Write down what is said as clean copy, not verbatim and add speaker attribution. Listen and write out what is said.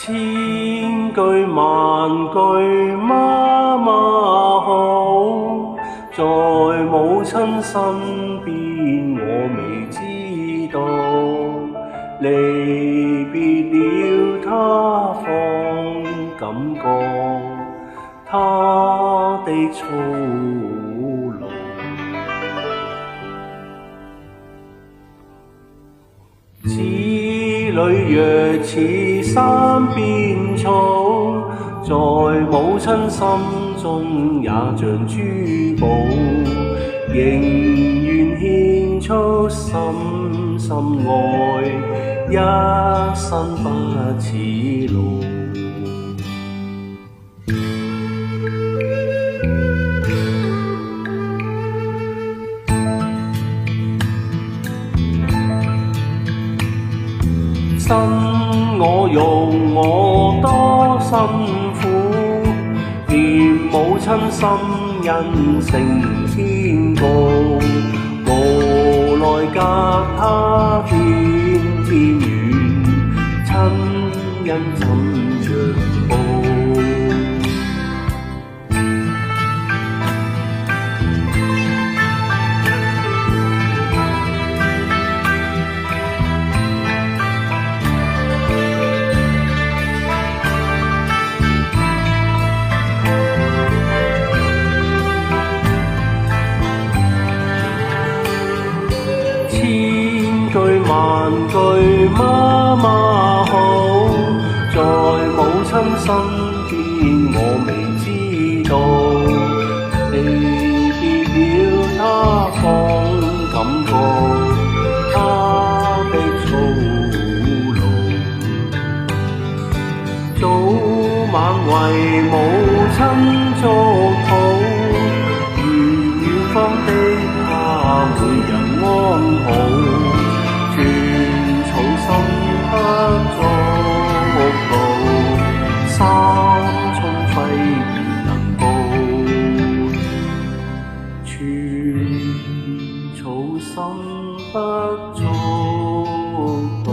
Speaker 1: 千句萬句媽媽好，在母親身邊我未知道，離別了她方感覺她的操勞。子女若似山邊草，在母親心中也像珠寶，仍願獻出深深愛，一生不辭勞。生我育我多辛苦，念母親心因成天高，無奈隔她天遠，親恩怎樣報？千句萬句媽媽好，在母親身邊我未知道，離別了她方感覺她的操勞。早晚為母親祝禱，願遠方的她每日安好，寸草心不足道，三春暉便能報。寸草心不足道，